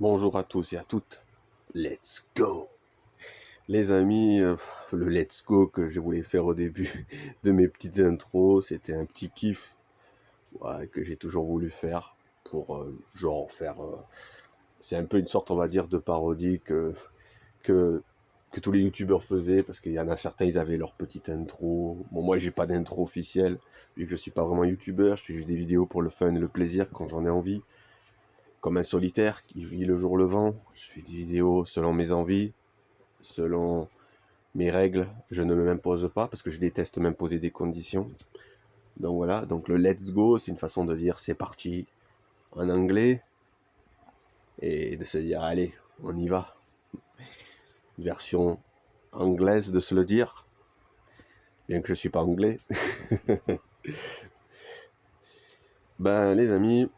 Bonjour à tous et à toutes, let's go! Les amis, le let's go que je voulais faire au début de mes petites intros, c'était un petit kiff, ouais, que j'ai toujours voulu faire pour genre faire... c'est un peu une sorte, on va dire, de parodie que, que tous les youtubeurs faisaient, parce qu'il y en a certains, ils avaient leur petite intro. Bon, moi, j'ai pas d'intro officielle, vu que je suis pas vraiment youtubeur, je fais juste des vidéos pour le fun et le plaisir quand j'en ai envie. Comme un solitaire qui vit le jour le vent, je fais des vidéos selon mes envies, selon mes règles. Je ne m'impose pas parce que je déteste m'imposer des conditions. Donc voilà, donc le let's go, c'est une façon de dire c'est parti en anglais et de se dire allez, on y va. Version anglaise de se le dire, bien que je suis pas anglais. Ben les amis,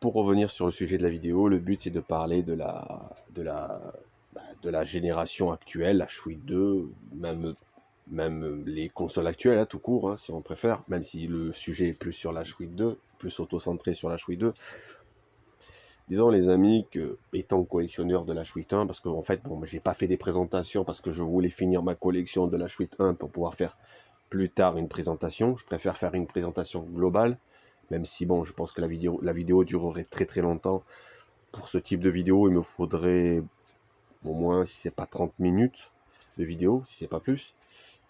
pour revenir sur le sujet de la vidéo, le but c'est de parler de la génération actuelle, la Switch 2, même les consoles actuelles, hein, tout court, hein, si on préfère, même si le sujet est plus sur la Switch 2, plus auto-centré sur la Switch 2. Disons les amis que, étant collectionneur de la Switch 1, parce que en fait, bon, j'ai pas fait des présentations parce que je voulais finir ma collection de la Switch 1 pour pouvoir faire plus tard une présentation. Je préfère faire une présentation globale, même si bon, je pense que la vidéo durerait très très longtemps. Pour ce type de vidéo, il me faudrait au moins, si c'est pas 30 minutes de vidéo, si c'est pas plus,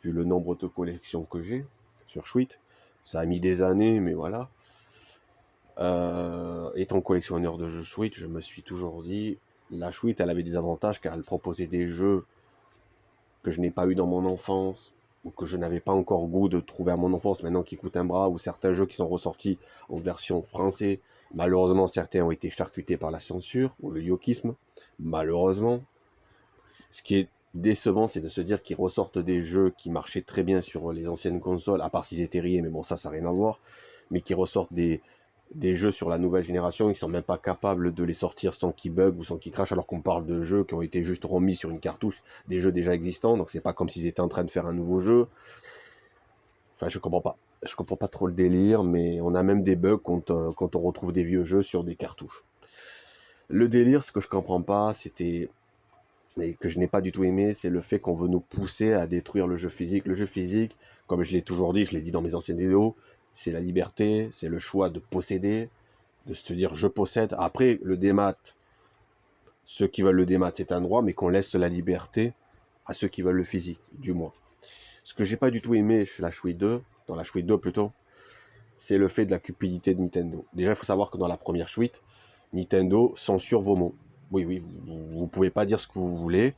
vu le nombre de collections que j'ai sur Switch. Ça a mis des années, mais voilà. Étant collectionneur de jeux Switch, je me suis toujours dit, la Switch, elle avait des avantages car elle proposait des jeux que je n'ai pas eu dans mon enfance, ou que je n'avais pas encore goût de trouver à mon enfance, maintenant qui coûtent un bras, ou certains jeux qui sont ressortis en version française. Malheureusement, certains ont été charcutés par la censure, ou le yokisme, malheureusement. Ce qui est décevant, c'est de se dire qu'ils ressortent des jeux qui marchaient très bien sur les anciennes consoles, à part s'ils étaient rayés, mais bon, ça n'a rien à voir, mais qui ressortent des jeux sur la nouvelle génération, ils sont même pas capables de les sortir sans qu'ils bug ou sans qu'ils crachent, alors qu'on parle de jeux qui ont été juste remis sur une cartouche, des jeux déjà existants, donc c'est pas comme s'ils étaient en train de faire un nouveau jeu. Enfin, je comprends pas. Je comprends pas trop le délire, mais on a même des bugs quand on retrouve des vieux jeux sur des cartouches. Le délire, ce que je comprends pas, c'était, et que je n'ai pas du tout aimé, c'est le fait qu'on veut nous pousser à détruire le jeu physique. Le jeu physique, comme je l'ai toujours dit, je l'ai dit dans mes anciennes vidéos, c'est la liberté, c'est le choix de posséder, de se dire je possède. Après, le démat, ceux qui veulent le démat, c'est un droit, mais qu'on laisse la liberté à ceux qui veulent le physique, du moins. Ce que j'ai pas du tout aimé chez la Switch 2, dans la Switch 2 plutôt, c'est le fait de la cupidité de Nintendo. Déjà, il faut savoir que dans la première Switch, Nintendo censure vos mots. Oui, oui, vous pouvez pas dire ce que vous voulez.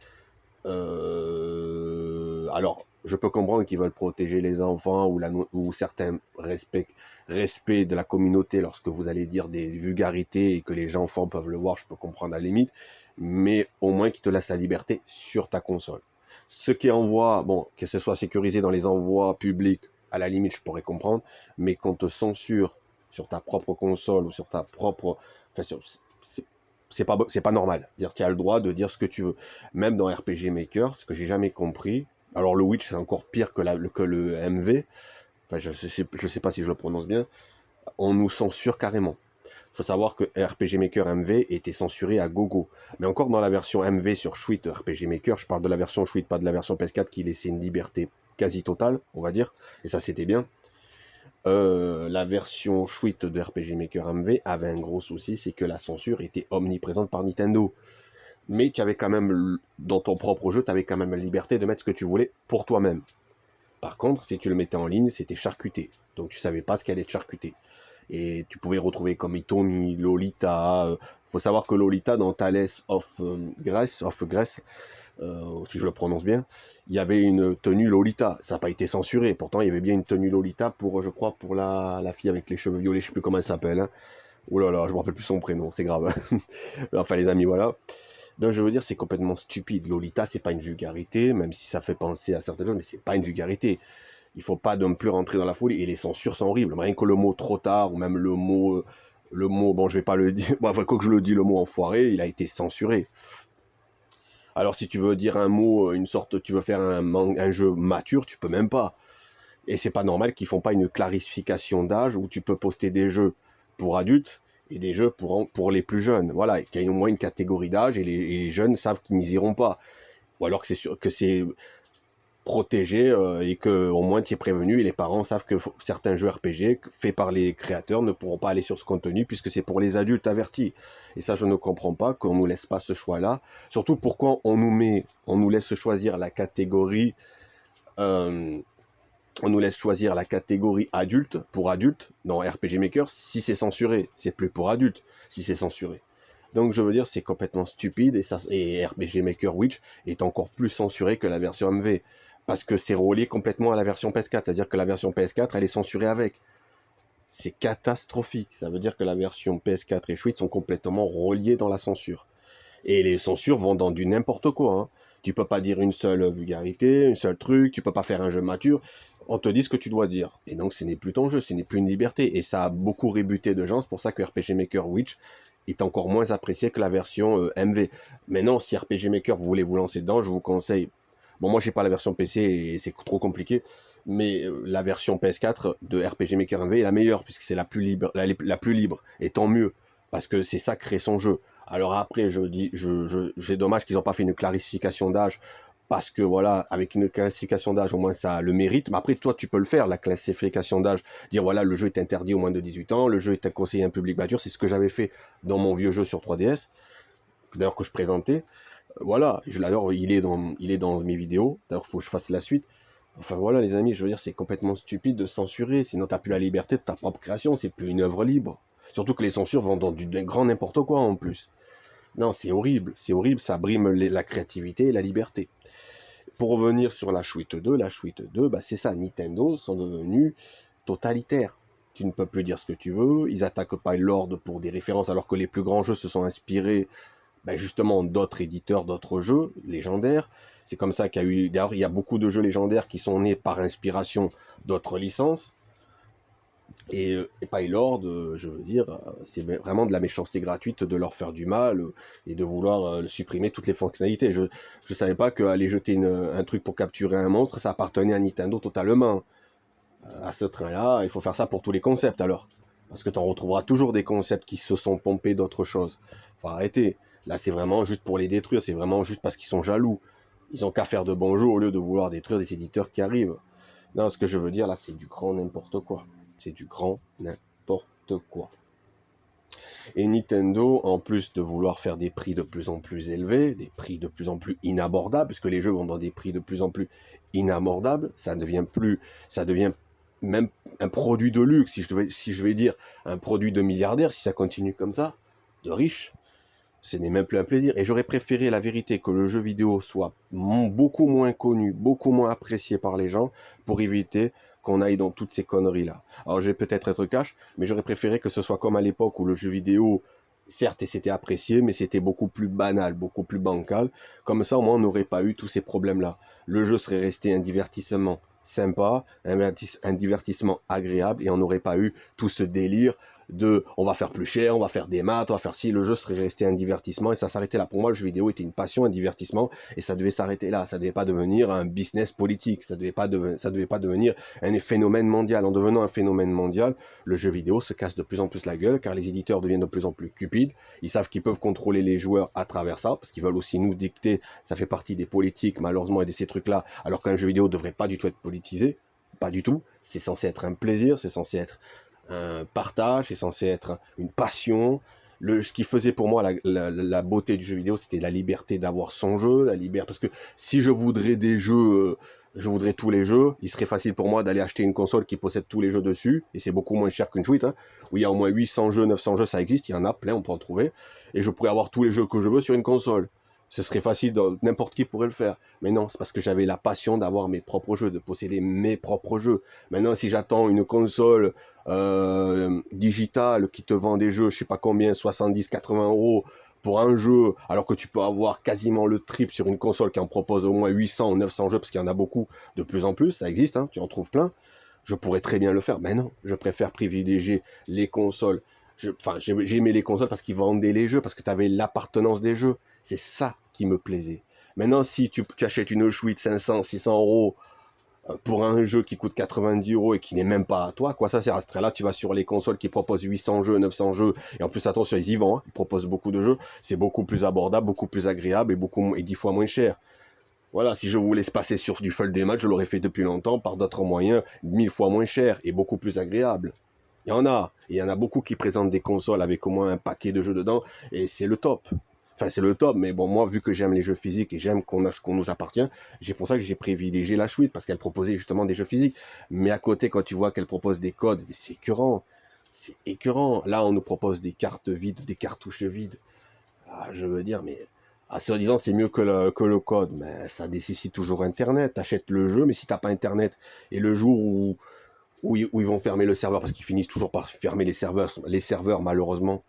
Alors, je peux comprendre qu'ils veulent protéger les enfants ou certains respect de la communauté lorsque vous allez dire des vulgarités et que les enfants peuvent le voir, je peux comprendre à la limite, mais au moins qu'ils te laissent la liberté sur ta console. Ce qui envoie, bon, que ce soit sécurisé dans les envois publics, à la limite, je pourrais comprendre, mais qu'on te censure sur ta propre console ou sur ta propre... Enfin, c'est pas normal. Dire tu as le droit de dire ce que tu veux. Même dans RPG Maker, ce que j'ai jamais compris. Alors le Witch c'est encore pire que le MV. Enfin, je sais pas si je le prononce bien. On nous censure carrément. Faut savoir que RPG Maker MV était censuré à gogo. Mais encore dans la version MV sur Switch RPG Maker, je parle de la version Switch, pas de la version PS4 qui laissait une liberté quasi totale, on va dire. Et ça c'était bien. La version Switch de RPG Maker MV avait un gros souci, c'est que la censure était omniprésente par Nintendo. Mais tu avais quand même, dans ton propre jeu, tu avais quand même la liberté de mettre ce que tu voulais pour toi-même. Par contre, si tu le mettais en ligne, c'était charcuté. Donc tu savais pas ce qu'allait être charcuté. Et tu pouvais retrouver comme Hitomi, Lolita. Faut savoir que Lolita, dans Thales of Grèce, si je le prononce bien, il y avait une tenue Lolita. Ça n'a pas été censuré. Pourtant, il y avait bien une tenue Lolita pour, je crois, pour la fille avec les cheveux violets. Je sais plus comment elle s'appelle. Hein. Oh là là, je me rappelle plus son prénom. C'est grave. Enfin, les amis, voilà. Donc, je veux dire, c'est complètement stupide. Lolita, c'est pas une vulgarité, même si ça fait penser à certaines choses, mais c'est pas une vulgarité. Il faut pas non plus rentrer dans la folie. Et les censures sont horribles. Rien que le mot trop tard, ou même le mot, bon, je vais pas le dire, bon, enfin, quoi que je le dis, le mot enfoiré, il a été censuré. Alors, si tu veux dire un mot, une sorte, tu veux faire un jeu mature, tu peux même pas. Et c'est pas normal qu'ils font pas une clarification d'âge où tu peux poster des jeux pour adultes et des jeux pour les plus jeunes. Voilà, qu'il y ait au moins une catégorie d'âge et les jeunes savent qu'ils n'y iront pas. Ou alors que c'est sûr que c'est protégé et que au moins tu es prévenu et les parents savent que certains jeux RPG faits par les créateurs ne pourront pas aller sur ce contenu puisque c'est pour les adultes avertis. Et ça, je ne comprends pas qu'on nous laisse pas ce choix-là. Surtout pourquoi on nous laisse choisir la catégorie. On nous laisse choisir la catégorie adulte pour adultes dans RPG Maker si c'est censuré. C'est plus pour adultes si c'est censuré. Donc je veux dire, c'est complètement stupide et RPG Maker Witch est encore plus censuré que la version MV. Parce que c'est relié complètement à la version PS4. C'est-à-dire que la version PS4, elle est censurée avec. C'est catastrophique. Ça veut dire que la version PS4 et Switch sont complètement reliées dans la censure. Et les censures vont dans du n'importe quoi. Hein. Tu peux pas dire une seule vulgarité, une seule truc, tu peux pas faire un jeu mature. On te dit ce que tu dois dire. Et donc ce n'est plus ton jeu, ce n'est plus une liberté. Et ça a beaucoup rébuté de gens. C'est pour ça que RPG Maker Witch est encore moins apprécié que la version MV. Maintenant, si RPG Maker, vous voulez vous lancer dedans, je vous conseille. Bon, moi, j'ai pas la version PC et c'est trop compliqué. Mais la version PS4 de RPG Maker MV est la meilleure, puisque c'est la plus libre, la plus libre. Et tant mieux, parce que c'est ça crée son jeu. Alors après, j'ai dommage qu'ils n'ont pas fait une clarification d'âge, parce que voilà, avec une classification d'âge, au moins ça a le mérite. Mais après, toi, tu peux le faire, la classification d'âge, dire voilà, le jeu est interdit au moins de 18 ans, le jeu est conseillé à un public mature. C'est ce que j'avais fait dans mon vieux jeu sur 3DS, d'ailleurs que je présentais. Voilà, d'ailleurs il est dans mes vidéos, d'ailleurs il faut que je fasse la suite. Enfin voilà les amis, je veux dire, c'est complètement stupide de censurer, sinon t'as plus la liberté de ta propre création, c'est plus une œuvre libre. Surtout que les censures vont dans du grand n'importe quoi en plus. Non, c'est horrible, ça brime la créativité et la liberté. Pour revenir sur la Switch 2, bah c'est ça, Nintendo sont devenus totalitaires. Tu ne peux plus dire ce que tu veux, ils attaquent Pylord pour des références alors que les plus grands jeux se sont inspirés justement d'autres éditeurs, d'autres jeux légendaires. C'est comme ça qu'il y a eu, d'ailleurs il y a beaucoup de jeux légendaires qui sont nés par inspiration d'autres licences. Et Pylord, je veux dire, c'est vraiment de la méchanceté gratuite de leur faire du mal et de vouloir supprimer toutes les fonctionnalités. Je ne savais pas qu'aller jeter un truc pour capturer un monstre, ça appartenait à Nintendo totalement. À ce train-là, il faut faire ça pour tous les concepts alors. Parce que tu en retrouveras toujours des concepts qui se sont pompés d'autres choses. Faut arrêter. Là, c'est vraiment juste pour les détruire, c'est vraiment juste parce qu'ils sont jaloux. Ils ont qu'à faire de bons jeux au lieu de vouloir détruire des éditeurs qui arrivent. Non, ce que je veux dire là, c'est du grand n'importe quoi. C'est du grand n'importe quoi. Et Nintendo, en plus de vouloir faire des prix de plus en plus élevés, des prix de plus en plus inabordables, puisque les jeux vont dans des prix de plus en plus inabordables, ça devient même un produit de luxe, si je vais dire un produit de milliardaire, si ça continue comme ça, de riche. Ce n'est même plus un plaisir. Et j'aurais préféré, la vérité, que le jeu vidéo soit beaucoup moins connu, beaucoup moins apprécié par les gens, pour éviter qu'on aille dans toutes ces conneries-là. Alors, je vais peut-être être cash, mais j'aurais préféré que ce soit comme à l'époque où le jeu vidéo, certes, c'était apprécié, mais c'était beaucoup plus banal, beaucoup plus bancal. Comme ça, au moins, on n'aurait pas eu tous ces problèmes-là. Le jeu serait resté un divertissement sympa, un divertissement agréable, et on n'aurait pas eu tout ce délire de on va faire plus cher, on va faire des maths, on va faire ci, le jeu serait resté un divertissement et ça s'arrêtait là. Pour moi, le jeu vidéo était une passion, un divertissement et ça devait s'arrêter là. Ça devait pas devenir un business politique, ça devait pas devenir un phénomène mondial. En devenant un phénomène mondial, le jeu vidéo se casse de plus en plus la gueule car les éditeurs deviennent de plus en plus cupides. Ils savent qu'ils peuvent contrôler les joueurs à travers ça parce qu'ils veulent aussi nous dicter. Ça fait partie des politiques malheureusement et de ces trucs-là. Alors qu'un jeu vidéo devrait pas du tout être politisé, pas du tout. C'est censé être un plaisir, c'est censé être un partage, c'est censé être une passion. Ce qui faisait pour moi la beauté du jeu vidéo, c'était la liberté d'avoir son jeu, parce que si je voudrais des jeux, je voudrais tous les jeux, il serait facile pour moi d'aller acheter une console qui possède tous les jeux dessus, et c'est beaucoup moins cher qu'une Switch, hein, où il y a au moins 800 jeux, 900 jeux, ça existe, il y en a plein, on peut en trouver, et je pourrais avoir tous les jeux que je veux sur une console. Ce serait facile, n'importe qui pourrait le faire. Mais non, c'est parce que j'avais la passion d'avoir mes propres jeux, de posséder mes propres jeux. Maintenant, si j'attends une console digitale qui te vend des jeux, je sais pas combien, 70, 80 € pour un jeu, alors que tu peux avoir quasiment le triple sur une console qui en propose au moins 800 ou 900 jeux, parce qu'il y en a beaucoup de plus en plus, ça existe, hein, tu en trouves plein. Je pourrais très bien le faire, mais non, je préfère privilégier les consoles. J'aimais les consoles parce qu'ils vendaient les jeux, parce que tu avais l'appartenance des jeux. C'est ça qui me plaisait. Maintenant, si tu achètes une Switch 500, 600 € pour un jeu qui coûte 90 € et qui n'est même pas à toi, quoi ça sert à ce trait-là? Tu vas sur les consoles qui proposent 800 jeux, 900 jeux, et en plus attention, ils y vendent, hein, ils proposent beaucoup de jeux, c'est beaucoup plus abordable, beaucoup plus agréable et 10 fois moins cher. Voilà, si je voulais se passer sur du full day match, je l'aurais fait depuis longtemps par d'autres moyens, 1000 fois moins cher et beaucoup plus agréable. Il y en a, et il y en a beaucoup qui présentent des consoles avec au moins un paquet de jeux dedans, et c'est le top. Enfin, c'est le top, mais bon, moi, vu que j'aime les jeux physiques et j'aime qu'on a ce qu'on nous appartient, c'est pour ça que j'ai privilégié la Switch, parce qu'elle proposait justement des jeux physiques. Mais à côté, quand tu vois qu'elle propose des codes, c'est écœurant. C'est écœurant. Là, on nous propose des cartes vides, des cartouches vides. Ah, je veux dire, mais soi-disant, c'est mieux que le code. Mais ça nécessite toujours Internet. T'achètes le jeu, mais si t'as pas Internet, et le jour où ils vont fermer le serveur, parce qu'ils finissent toujours par fermer les serveurs malheureusement,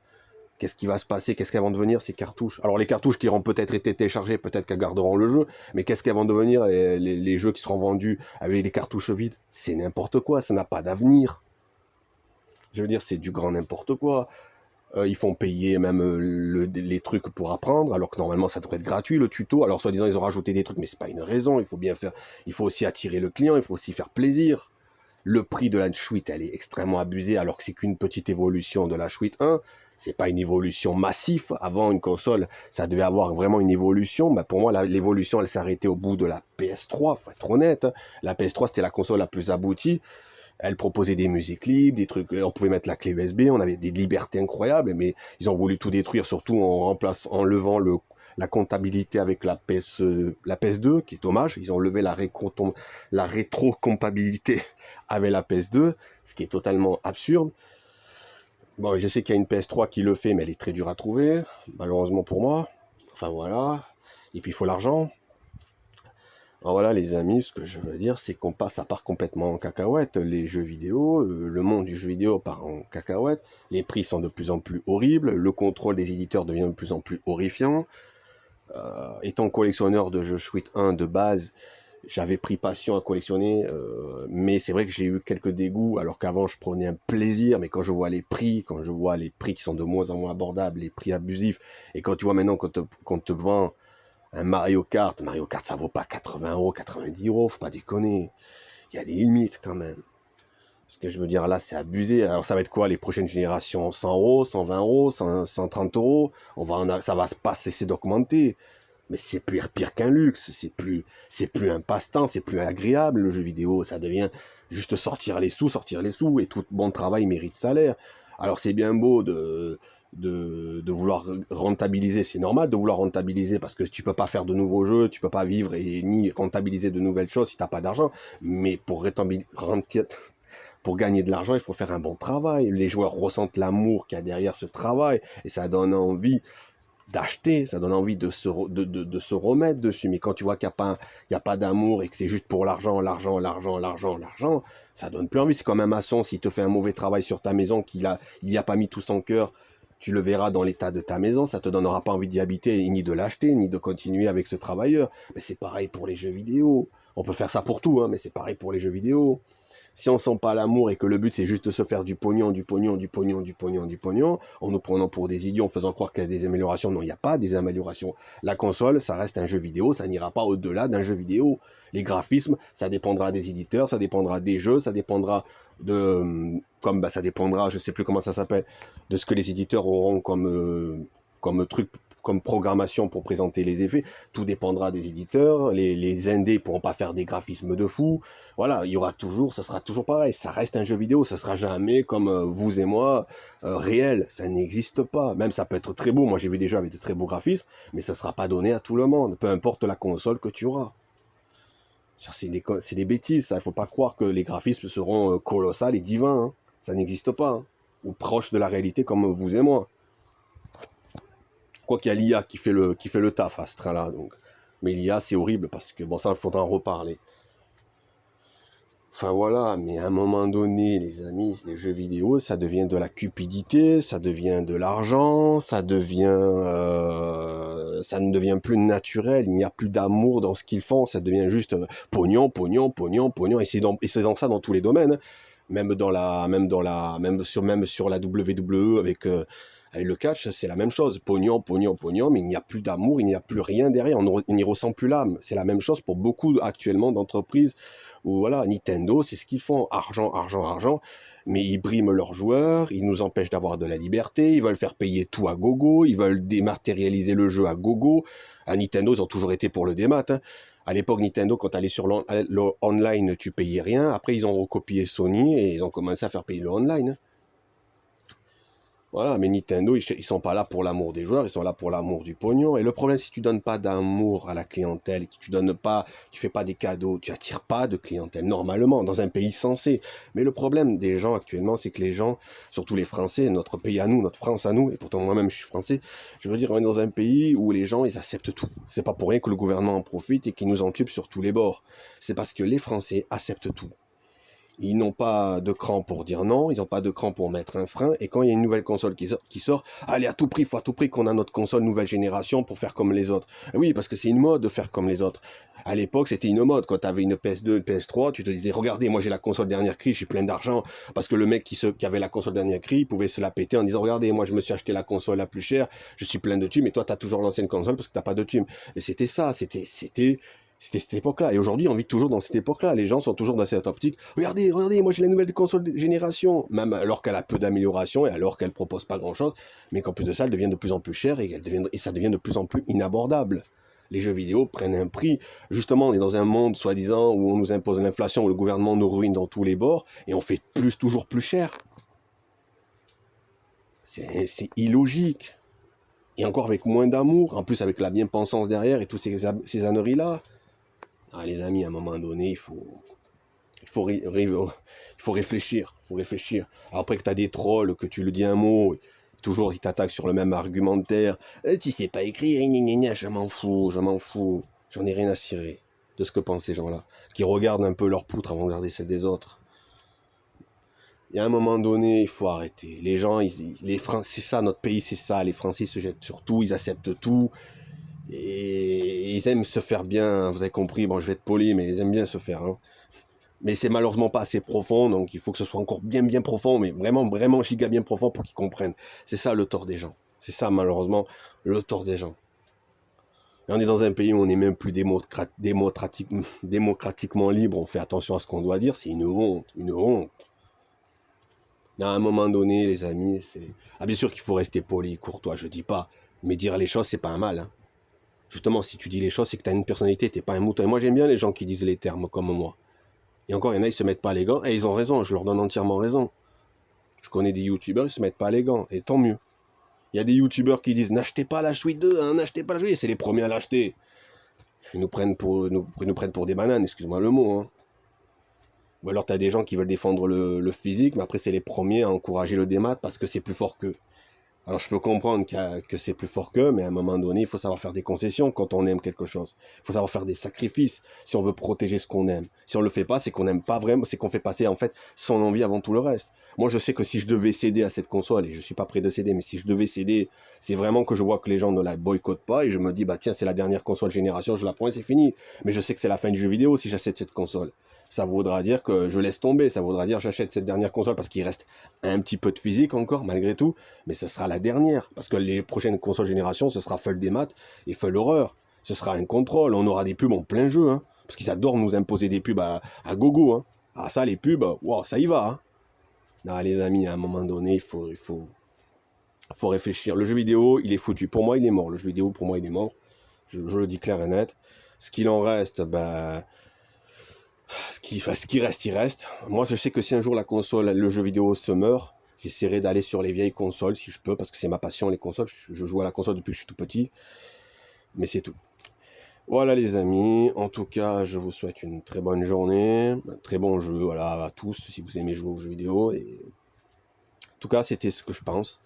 qu'est-ce qui va se passer? Qu'est-ce qu'elles vont devenir ces cartouches? Alors les cartouches qui auront peut-être été téléchargées, peut-être qu'elles garderont le jeu, mais qu'est-ce qu'elles vont devenir les jeux qui seront vendus avec les cartouches vides? C'est n'importe quoi, ça n'a pas d'avenir. Je veux dire, c'est du grand n'importe quoi. Ils font payer même les trucs pour apprendre, alors que normalement ça devrait être gratuit le tuto. Alors soi-disant ils ont rajouté des trucs, mais c'est pas une raison. Il faut bien faire, il faut aussi attirer le client, il faut aussi faire plaisir. Le prix de la Switch, elle est extrêmement abusée, alors que c'est qu'une petite évolution de la Switch 1. C'est pas une évolution massive. Avant, une console, ça devait avoir vraiment une évolution. Mais pour moi, l'évolution, elle s'est arrêtée au bout de la PS3. Faut être honnête, hein. La PS3, c'était la console la plus aboutie. Elle proposait des musiques libres, des trucs. On pouvait mettre la clé USB. On avait des libertés incroyables. Mais ils ont voulu tout détruire, surtout en levant la comptabilité avec la PS2, qui est dommage. Ils ont levé la rétrocompatibilité avec la PS2, ce qui est totalement absurde. Bon, je sais qu'il y a une PS3 qui le fait, mais elle est très dure à trouver, malheureusement pour moi. Enfin voilà. Et puis il faut l'argent. Alors voilà les amis, ce que je veux dire, c'est ça part complètement en cacahuète. Les jeux vidéo, le monde du jeu vidéo part en cacahuète. Les prix sont de plus en plus horribles. Le contrôle des éditeurs devient de plus en plus horrifiant. Étant collectionneur de jeux Switch 1 de base, j'avais pris passion à collectionner, mais c'est vrai que j'ai eu quelques dégoûts, alors qu'avant je prenais un plaisir, mais quand je vois les prix qui sont de moins en moins abordables, les prix abusifs, et quand tu vois maintenant qu'on te vend un Mario Kart ça vaut pas 80 €, 90 €, faut pas déconner, il y a des limites quand même. Ce que je veux dire là, c'est abusé. Alors ça va être quoi les prochaines générations? 100 €, 120 €, 130 €, ça va pas cesser d'augmenter. Mais c'est pire qu'un luxe, c'est plus un passe-temps, c'est plus agréable le jeu vidéo, ça devient juste sortir les sous, et tout bon travail mérite salaire. Alors c'est bien beau de vouloir rentabiliser, c'est normal de vouloir rentabiliser parce que tu peux pas faire de nouveaux jeux, tu peux pas vivre et ni rentabiliser de nouvelles choses si t'as pas d'argent, mais pour gagner de l'argent, il faut faire un bon travail. Les joueurs ressentent l'amour qu'il y a derrière ce travail et ça donne envie d'acheter, ça donne envie de se remettre dessus. Mais quand tu vois qu'il n'y a pas d'amour et que c'est juste pour l'argent, ça donne plus envie. C'est comme un maçon, s'il te fait un mauvais travail sur ta maison, il n'y a pas mis tout son cœur, tu le verras dans l'état de ta maison, ça te donnera pas envie d'y habiter, ni de l'acheter, ni de continuer avec ce travailleur. Mais c'est pareil pour les jeux vidéo. On peut faire ça pour tout, hein, mais c'est pareil pour les jeux vidéo. Si on sent pas l'amour et que le but c'est juste de se faire du pognon, en nous prenant pour des idiots, en faisant croire qu'il y a des améliorations, non, il n'y a pas des améliorations. La console, ça reste un jeu vidéo, ça n'ira pas au-delà d'un jeu vidéo. Les graphismes, ça dépendra des éditeurs, ça dépendra des jeux, ça dépendra ça dépendra, je sais plus comment ça s'appelle, de ce que les éditeurs auront comme truc, comme programmation pour présenter les effets. Tout dépendra des éditeurs. Les indés pourront pas faire des graphismes de fou. Voilà, ça sera toujours pareil. Ça reste un jeu vidéo, ça sera jamais comme vous et moi réel. Ça n'existe pas. Même ça peut être très beau. Moi j'ai vu des jeux avec de très beaux graphismes, mais ça sera pas donné à tout le monde. Peu importe la console que tu auras. C'est des bêtises. Ça, il faut pas croire que les graphismes seront colossales et divins. Hein. Ça n'existe pas. Hein. Ou proches de la réalité comme vous et moi. Quoi qu'il y a l'IA qui fait le taf à ce train-là. Donc. Mais l'IA, c'est horrible parce que, bon, ça, il faudra en reparler. Enfin voilà, mais à un moment donné, les amis, les jeux vidéo, ça devient de la cupidité, ça devient de l'argent, ça ne devient plus naturel, il n'y a plus d'amour dans ce qu'ils font, ça devient juste pognon, et c'est dans ça dans tous les domaines, hein. Même sur la WWE avec Avec le catch, c'est la même chose. Pognon, pognon, pognon, mais il n'y a plus d'amour, il n'y a plus rien derrière. On n'y ressent plus l'âme. C'est la même chose pour beaucoup actuellement d'entreprises où, voilà, Nintendo, c'est ce qu'ils font. Argent, argent, argent. Mais ils briment leurs joueurs, ils nous empêchent d'avoir de la liberté, ils veulent faire payer tout à gogo, ils veulent dématérialiser le jeu à gogo. À Nintendo, ils ont toujours été pour le démat, hein. À l'époque, Nintendo, quand tu allais sur le online, tu payais rien. Après, ils ont recopié Sony et ils ont commencé à faire payer le online, hein. Voilà, mais Nintendo, ils sont pas là pour l'amour des joueurs, ils sont là pour l'amour du pognon. Et le problème, si tu donnes pas d'amour à la clientèle, que tu donnes pas, tu fais pas des cadeaux, tu attires pas de clientèle normalement dans un pays censé. Mais le problème des gens actuellement, c'est que les gens, surtout les Français, notre pays à nous, notre France à nous, et pourtant moi-même je suis français, je veux dire, on est dans un pays où les gens, ils acceptent tout. C'est pas pour rien que le gouvernement en profite et qu'il nous entube sur tous les bords. C'est parce que les Français acceptent tout. Ils n'ont pas de cran pour dire non, ils n'ont pas de cran pour mettre un frein, et quand il y a une nouvelle console qui sort, allez, à tout prix, faut à tout prix qu'on a notre console nouvelle génération pour faire comme les autres. Et oui, parce que c'est une mode de faire comme les autres. À l'époque, c'était une mode. Quand tu avais une PS2, une PS3, tu te disais, regardez, moi j'ai la console dernière cri, j'ai plein d'argent, parce que le mec qui avait la console dernière cri, il pouvait se la péter en disant, regardez, moi je me suis acheté la console la plus chère, je suis plein de thunes, mais toi tu as toujours l'ancienne console parce que tu n'as pas de thunes. Et c'était ça, c'était cette époque-là. Et aujourd'hui, on vit toujours dans cette époque-là. Les gens sont toujours dans cette optique. Regardez, regardez, moi j'ai la nouvelle console de génération. Même alors qu'elle a peu d'amélioration et alors qu'elle propose pas grand-chose. Mais qu'en plus de ça, elle devient de plus en plus chère et ça devient de plus en plus inabordable. Les jeux vidéo prennent un prix. Justement, on est dans un monde, soi-disant, où on nous impose l'inflation, où le gouvernement nous ruine dans tous les bords. Et on fait toujours plus cher. C'est illogique. Et encore avec moins d'amour. En plus, avec la bien-pensance derrière et toutes ces âneries-là. Ah, les amis, à un moment donné, il faut réfléchir. Il faut réfléchir. Après que tu as des trolls, que tu le dis un mot, toujours ils t'attaquent sur le même argumentaire. Tu sais pas écrire, je m'en fous, je m'en fous. J'en ai rien à cirer de ce que pensent ces gens-là. Qui regardent un peu leur poutre avant de regarder celle des autres. Il y a un moment donné, il faut arrêter. Les gens, les Français, c'est ça, notre pays, c'est ça. Les Français se jettent sur tout, ils acceptent tout. Et ils aiment se faire bien, vous avez compris, bon je vais être poli, mais ils aiment bien se faire, hein. Mais c'est malheureusement pas assez profond, donc il faut que ce soit encore bien bien profond, mais vraiment, vraiment giga bien profond pour qu'ils comprennent. C'est ça le tort des gens. C'est ça malheureusement le tort des gens. Et on est dans un pays où on n'est même plus démocratiquement libre, on fait attention à ce qu'on doit dire, c'est une honte, une honte. À un moment donné, les amis, c'est... Ah bien sûr qu'il faut rester poli, courtois, je dis pas, mais dire les choses, c'est pas un mal, hein. Justement, si tu dis les choses, c'est que tu as une personnalité, t'es pas un mouton. Et moi, j'aime bien les gens qui disent les termes comme moi. Et encore, il y en a, ils se mettent pas les gants. Et ils ont raison, je leur donne entièrement raison. Je connais des youtubeurs, ils se mettent pas les gants. Et tant mieux. Il y a des youtubeurs qui disent, n'achetez pas la Switch 2, hein, n'achetez pas la Switch. C'est les premiers à l'acheter. Ils nous prennent pour des bananes, excuse-moi le mot, hein. Ou alors, tu as des gens qui veulent défendre le physique, mais après, c'est les premiers à encourager le démat parce que c'est plus fort qu'eux. Alors je peux comprendre que c'est plus fort qu'eux, mais à un moment donné, il faut savoir faire des concessions quand on aime quelque chose. Il faut savoir faire des sacrifices si on veut protéger ce qu'on aime. Si on le fait pas, c'est qu'on n'aime pas vraiment, c'est qu'on fait passer en fait son envie avant tout le reste. Moi je sais que si je devais céder à cette console, et je suis pas prêt de céder, mais si je devais céder, c'est vraiment que je vois que les gens ne la boycottent pas, et je me dis, bah tiens, c'est la dernière console génération, je la prends et c'est fini. Mais je sais que c'est la fin du jeu vidéo si j'achète cette console. Ça voudra dire que je laisse tomber, ça voudra dire j'achète cette dernière console parce qu'il reste un petit peu de physique encore, malgré tout, mais ce sera la dernière, parce que les prochaines consoles générations, ce sera full des maths et full horreur. Ce sera un contrôle, on aura des pubs en plein jeu, hein, parce qu'ils adorent nous imposer des pubs à gogo, hein. Ah ça, les pubs, wow, ça y va, hein. Non, les amis, à un moment donné, il faut réfléchir. Le jeu vidéo, il est foutu. Pour moi, il est mort. Le jeu vidéo, pour moi, il est mort. Je le dis clair et net. Ce qu'il en reste, bah... Ce qui reste, il reste. Moi, je sais que si un jour la console, le jeu vidéo se meurt, j'essaierai d'aller sur les vieilles consoles si je peux, parce que c'est ma passion, les consoles. Je joue à la console depuis que je suis tout petit. Mais c'est tout. Voilà les amis, en tout cas, je vous souhaite une très bonne journée, un très bon jeu, voilà, à tous, si vous aimez jouer aux jeux vidéo. Et... En tout cas, c'était ce que je pense.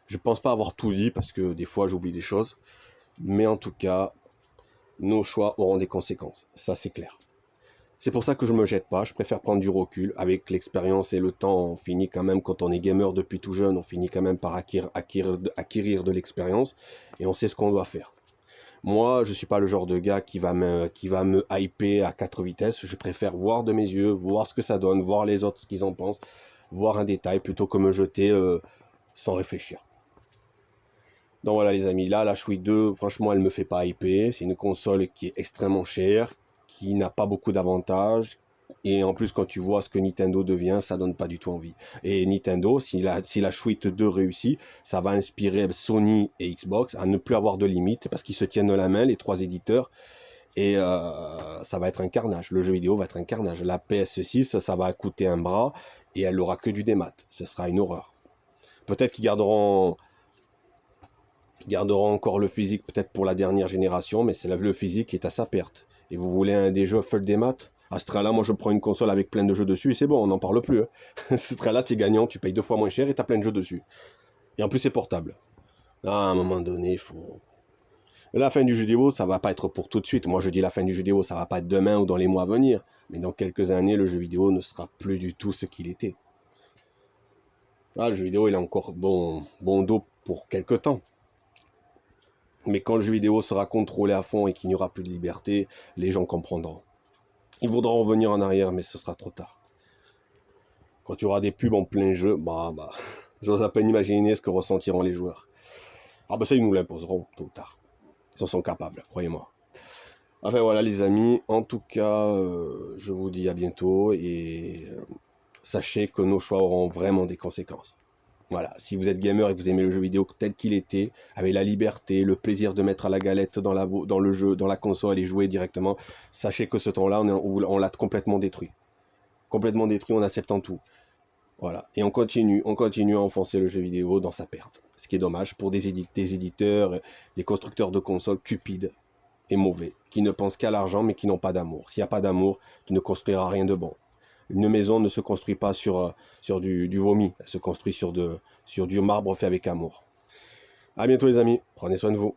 Je pense pas avoir tout dit, parce que des fois, j'oublie des choses. Mais en tout cas, nos choix auront des conséquences. Ça, c'est clair. C'est pour ça que je me jette pas, je préfère prendre du recul. Avec l'expérience et le temps, on finit quand même, quand on est gamer depuis tout jeune, on finit quand même par acquérir de l'expérience et on sait ce qu'on doit faire. Moi, je suis pas le genre de gars qui va me hyper à 4 vitesses. Je préfère voir de mes yeux, voir ce que ça donne, voir les autres ce qu'ils en pensent, voir un détail plutôt que me jeter sans réfléchir. Donc voilà les amis, là la Switch 2, franchement elle me fait pas hyper. C'est une console qui est extrêmement chère, qui n'a pas beaucoup d'avantages. Et en plus quand tu vois ce que Nintendo devient, ça donne pas du tout envie. Et Nintendo, si la Switch 2 réussit, ça va inspirer Sony et Xbox à ne plus avoir de limites, parce qu'ils se tiennent la main, les 3 éditeurs. Et ça va être un carnage, le jeu vidéo va être un carnage. La PS6, ça va coûter un bras, et elle n'aura que du démat. Ce sera une horreur. Peut-être qu'ils garderont encore le physique peut-être pour la dernière génération, mais c'est le physique qui est à sa perte. Et vous voulez des jeux full démat? À ce train-là, moi je prends une console avec plein de jeux dessus et c'est bon, on n'en parle plus. Hein. Ce train-là, tu es gagnant, tu payes 2 fois moins cher et tu as plein de jeux dessus. Et en plus, c'est portable. Ah, à un moment donné, il faut... La fin du jeu vidéo, ça va pas être pour tout de suite. Moi, je dis la fin du jeu vidéo, ça va pas être demain ou dans les mois à venir. Mais dans quelques années, le jeu vidéo ne sera plus du tout ce qu'il était. Ah, le jeu vidéo, il est encore bon dos pour quelques temps. Mais quand le jeu vidéo sera contrôlé à fond et qu'il n'y aura plus de liberté, les gens comprendront. Ils voudront revenir en arrière, mais ce sera trop tard. Quand il y aura des pubs en plein jeu, j'ose à peine imaginer ce que ressentiront les joueurs. Ah ça, ils nous l'imposeront, tôt ou tard. Ils en sont capables, croyez-moi. Enfin voilà les amis, en tout cas, je vous dis à bientôt et sachez que nos choix auront vraiment des conséquences. Voilà, si vous êtes gamer et que vous aimez le jeu vidéo tel qu'il était, avec la liberté, le plaisir de mettre à la galette dans le jeu, dans la console et jouer directement, sachez que ce temps-là, on l'a complètement détruit. Complètement détruit en acceptant tout. Voilà, et on continue à enfoncer le jeu vidéo dans sa perte. Ce qui est dommage pour des éditeurs, des constructeurs de consoles cupides et mauvais, qui ne pensent qu'à l'argent mais qui n'ont pas d'amour. S'il n'y a pas d'amour, tu ne construiras rien de bon. Une maison ne se construit pas sur du vomi, elle se construit sur du marbre fait avec amour. A bientôt les amis, prenez soin de vous.